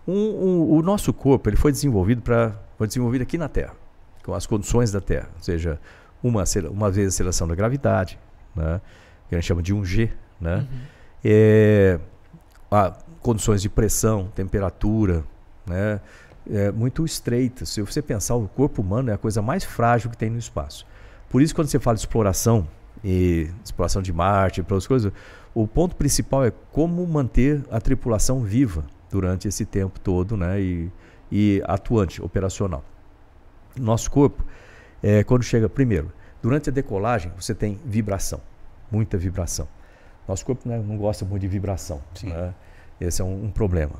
O nosso corpo ele foi desenvolvido aqui na Terra, com as condições da Terra, ou seja, uma vez a aceleração da gravidade, né, que a gente chama de 1G, né, condições de pressão, temperatura, né, muito estreitas. Se você pensar, o corpo humano é a coisa mais frágil que tem no espaço. Por isso, quando você fala de exploração de Marte, para outras coisas, o ponto principal é como manter a tripulação viva durante esse tempo todo, né, e atuante, operacional. Nosso corpo, quando chega primeiro, durante a decolagem, você tem vibração, muita vibração. Nosso corpo, né, não gosta muito de vibração, né? Esse é um problema.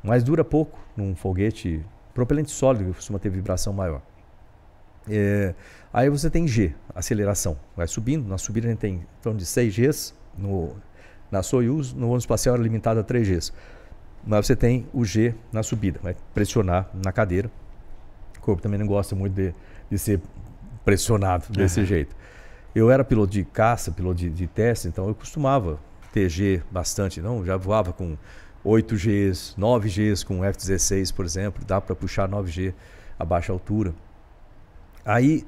Mas dura pouco num foguete propelente sólido, que costuma ter vibração maior. Aí você tem G, aceleração. Vai subindo, na subida a gente tem em torno de 6 Gs, na Soyuz, no ônibus espacial era limitado a 3 Gs. Mas você tem o G na subida, vai pressionar na cadeira. O corpo também não gosta muito de ser pressionado desse jeito. Eu era piloto de caça, piloto de teste, então eu costumava ter G bastante, não? Já voava com 8 Gs, 9 Gs com F-16, por exemplo, dá para puxar 9G a baixa altura. Aí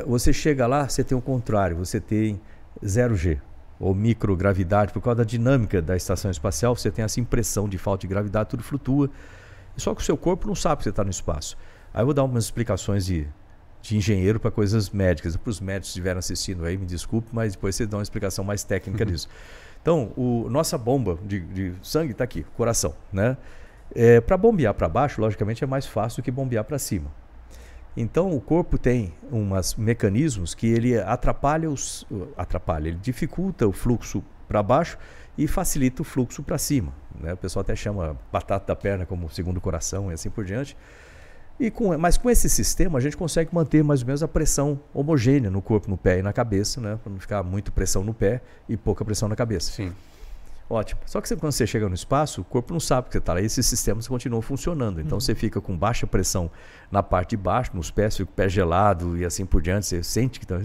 você chega lá, você tem o contrário, você tem 0G, ou microgravidade, por causa da dinâmica da estação espacial, você tem essa impressão de falta de gravidade, tudo flutua, só que o seu corpo não sabe que você está no espaço. Aí eu vou dar umas explicações de engenheiro para coisas médicas. Para os médicos que estiveram assistindo aí, me desculpe, mas depois você dá uma explicação mais técnica disso. Então, nossa bomba de sangue está aqui, coração, né? Para bombear para baixo, logicamente, é mais fácil do que bombear para cima. Então, o corpo tem uns mecanismos que ele ele dificulta o fluxo para baixo e facilita o fluxo para cima, né? O pessoal até chama batata da perna como segundo coração e assim por diante. Mas com esse sistema a gente consegue manter mais ou menos a pressão homogênea no corpo, no pé e na cabeça, né? Para não ficar muita pressão no pé e pouca pressão na cabeça. Sim. Ótimo. Só que quando você chega no espaço, o corpo não sabe que você está lá. Esses sistemas continuam funcionando. Então você fica com baixa pressão na parte de baixo, nos pés, fica o pé gelado e assim por diante. Você sente que está...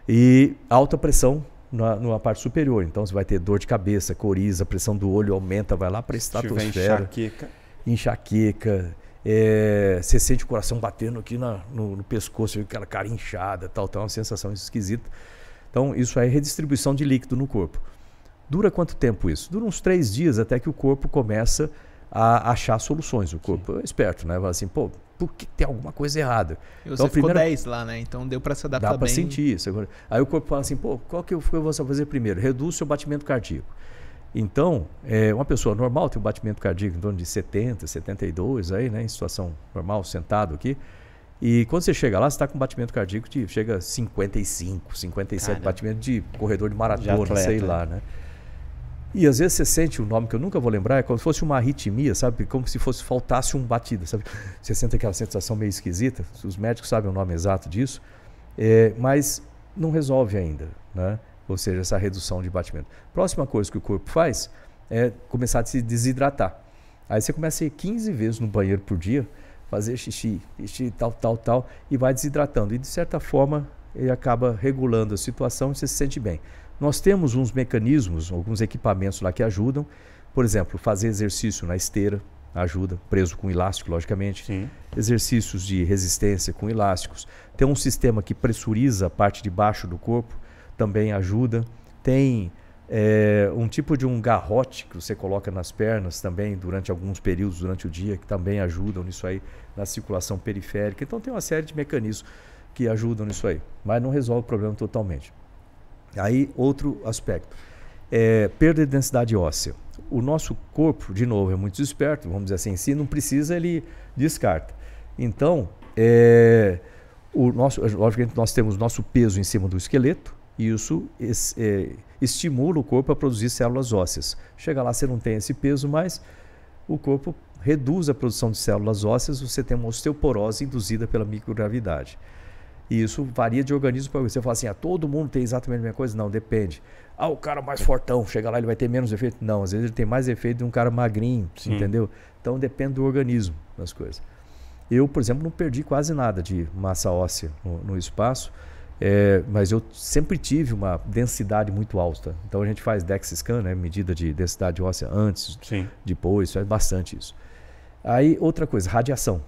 E alta pressão na parte superior. Então você vai ter dor de cabeça, coriza, a pressão do olho aumenta, vai lá para a estratosfera. Enxaqueca. Você sente o coração batendo aqui no pescoço, aquela cara inchada, tal, uma sensação esquisita. Então isso é redistribuição de líquido no corpo. Dura quanto tempo isso? Dura uns 3 dias até que o corpo começa a achar soluções. O corpo é esperto, né? Fala assim, pô, por que tem alguma coisa errada? E você ficou 10 lá, né? Então deu para se adaptar bem. Dá para sentir isso. Aí o corpo fala assim, pô, qual que eu vou fazer primeiro? Reduz o seu batimento cardíaco. Então, uma pessoa normal tem um batimento cardíaco em torno de 70, 72, aí, né, em situação normal, sentado aqui. E quando você chega lá, você está com um batimento cardíaco chega a 55, 57, Caramba. Batimento de corredor de maratona, atleta, sei lá, né? E às vezes você sente um nome que eu nunca vou lembrar, é como se fosse uma arritmia, sabe? Como se faltasse um batido, sabe? Você sente aquela sensação meio esquisita, os médicos sabem o nome exato disso, mas não resolve ainda, né? Ou seja, essa redução de batimento. Próxima coisa que o corpo faz é começar a se desidratar. Aí você começa a ir 15 vezes no banheiro por dia, fazer xixi, tal, e vai desidratando. E de certa forma, ele acaba regulando a situação e você se sente bem. Nós temos uns mecanismos, alguns equipamentos lá que ajudam. Por exemplo, fazer exercício na esteira ajuda, preso com elástico, logicamente. Sim. Exercícios de resistência com elásticos. Tem um sistema que pressuriza a parte de baixo do corpo, também ajuda. Tem um tipo de um garrote que você coloca nas pernas também durante alguns períodos durante o dia, que também ajudam nisso aí, na circulação periférica. Então tem uma série de mecanismos que ajudam nisso aí, mas não resolve o problema totalmente. Aí outro aspecto, perda de densidade óssea. O nosso corpo, de novo, é muito esperto, vamos dizer assim, se não precisa, ele descarta. Então, logicamente nós temos nosso peso em cima do esqueleto, e isso estimula o corpo a produzir células ósseas. Chega lá, você não tem esse peso, mas o corpo reduz a produção de células ósseas, você tem uma osteoporose induzida pela microgravidade. E isso varia de organismo para organismo. Você fala assim, todo mundo tem exatamente a mesma coisa? Não, depende. O cara mais fortão, chega lá, ele vai ter menos efeito? Não, às vezes ele tem mais efeito de um cara magrinho, entendeu? Então depende do organismo das coisas. Eu, por exemplo, não perdi quase nada de massa óssea no espaço. Mas eu sempre tive uma densidade muito alta. Então a gente faz DEXA scan, né, medida de densidade óssea antes, Sim. depois, faz bastante isso. Aí outra coisa, radiação.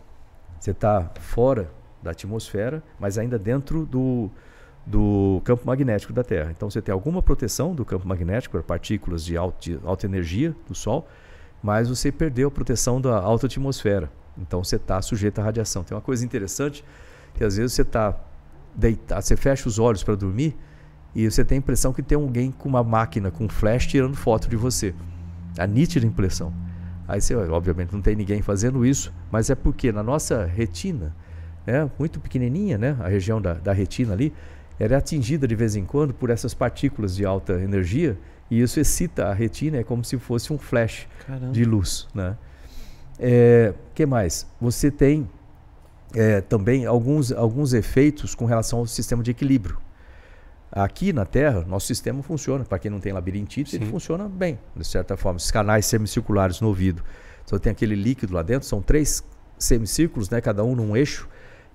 Você está fora da atmosfera, mas ainda dentro do campo magnético da Terra. Então você tem alguma proteção do campo magnético para partículas de alta energia do Sol, mas você perdeu a proteção da alta atmosfera. Então você está sujeito à radiação. Tem uma coisa interessante, que às vezes você está deitado, você fecha os olhos para dormir e você tem a impressão que tem alguém com uma máquina, com um flash, tirando foto de você. A nítida impressão. Aí você, obviamente, não tem ninguém fazendo isso, mas é porque na nossa retina, muito pequenininha, né, a região da retina ali, ela é atingida de vez em quando por essas partículas de alta energia e isso excita a retina, é como se fosse um flash de luz, né? Que mais? Você tem também alguns efeitos com relação ao sistema de equilíbrio. Aqui na Terra, nosso sistema funciona. Para quem não tem labirintite, ele funciona bem, de certa forma. Os canais semicirculares no ouvido. Então tem aquele líquido lá dentro, são 3 semicírculos, né, cada um num eixo.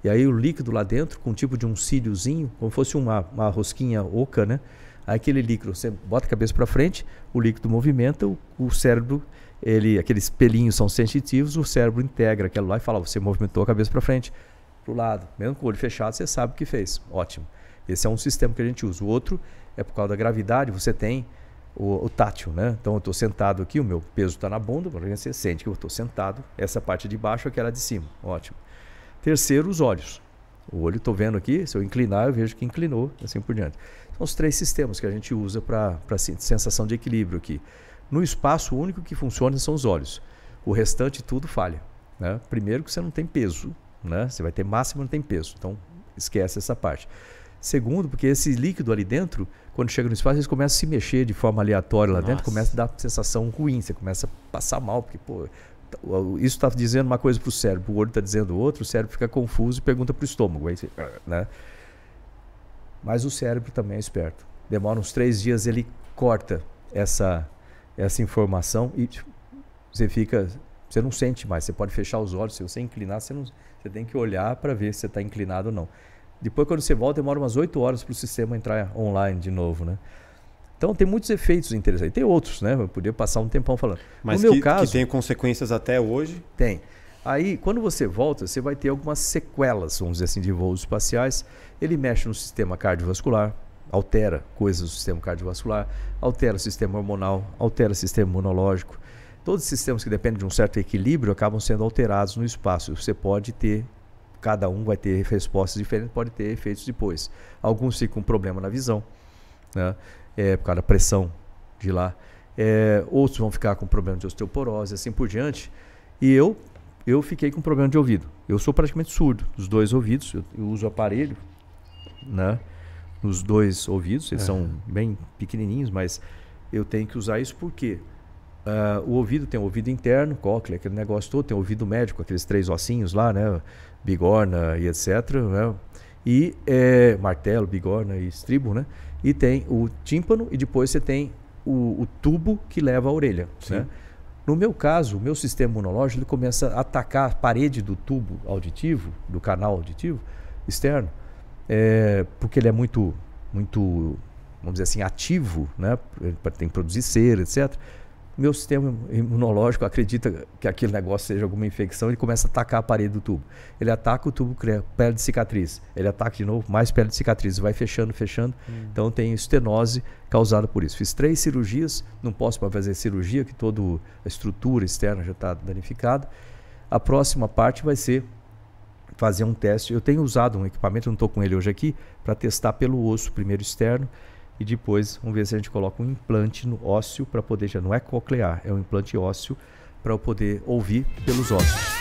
E aí o líquido lá dentro, com um tipo de um cíliozinho, como se fosse uma rosquinha oca, né? Aí aquele líquido, você bota a cabeça para frente, o líquido movimenta, o cérebro, aqueles pelinhos são sensitivos, o cérebro integra aquilo lá e fala, você movimentou a cabeça para frente, para o lado. Mesmo com o olho fechado, você sabe o que fez. Ótimo. Esse é um sistema que a gente usa. O outro é por causa da gravidade, você tem o tátil, né? Então eu estou sentado aqui, o meu peso está na bunda, você sente que eu estou sentado, essa parte de baixo é aquela de cima. Ótimo. Terceiro, os olhos. O olho, estou vendo aqui, se eu inclinar, eu vejo que inclinou, assim por diante. São os 3 sistemas que a gente usa para sensação de equilíbrio aqui. No espaço, o único que funciona são os olhos. O restante tudo falha, né? Primeiro que você não tem peso, né? Você vai ter massa, mas não tem peso. Então, esquece essa parte. Segundo, porque esse líquido ali dentro, quando chega no espaço, eles começam a se mexer de forma aleatória lá dentro, começa a dar sensação ruim, você começa a passar mal, porque, isso está dizendo uma coisa para o cérebro, o olho está dizendo outra, o cérebro fica confuso e pergunta para o estômago, aí, né? Mas o cérebro também é esperto. Demora uns 3 dias, ele corta essa informação e você não sente mais, você pode fechar os olhos, se você inclinar, você tem que olhar para ver se você está inclinado ou não. Depois, quando você volta, demora umas 8 horas para o sistema entrar online de novo, né? Então, tem muitos efeitos interessantes. Tem outros, né? Eu podia passar um tempão falando. Mas no meu caso, que tem consequências até hoje? Tem. Aí, quando você volta, você vai ter algumas sequelas, vamos dizer assim, de voos espaciais. Ele mexe no sistema cardiovascular, altera coisas do sistema cardiovascular, altera o sistema hormonal, altera o sistema imunológico. Todos os sistemas que dependem de um certo equilíbrio acabam sendo alterados no espaço. Você pode ter... Cada um vai ter respostas diferentes, pode ter efeitos depois. Alguns ficam com problema na visão, né? Por causa da pressão de lá. Outros vão ficar com problema de osteoporose, assim por diante. E eu fiquei com problema de ouvido. Eu sou praticamente surdo dos 2 ouvidos. Eu uso aparelho, né, nos 2 ouvidos. Eles são bem pequenininhos, mas eu tenho que usar isso porque o ouvido tem o ouvido interno, cóclea, aquele negócio todo. Tem o ouvido médico, aqueles 3 ossinhos lá, né? Bigorna e etc, né? E martelo, bigorna e estribo, né? E tem o tímpano e depois você tem o tubo que leva à orelha, né? No meu caso, o meu sistema imunológico ele começa a atacar a parede do tubo auditivo, do canal auditivo externo, porque ele é muito, vamos dizer assim, ativo, né? Tem que produzir cera, etc. Meu sistema imunológico acredita que aquele negócio seja alguma infecção, ele começa a atacar a parede do tubo. Ele ataca o tubo, cria pele de cicatriz. Ele ataca de novo, mais pele de cicatriz. Vai fechando. Então tem estenose causada por isso. Fiz 3 cirurgias, não posso mais fazer cirurgia, que toda a estrutura externa já está danificada. A próxima parte vai ser fazer um teste. Eu tenho usado um equipamento, não estou com ele hoje aqui, para testar pelo osso, primeiro externo, e depois vamos ver se a gente coloca um implante no ósseo para poder, já não é coclear, é um implante ósseo para eu poder ouvir pelos ossos.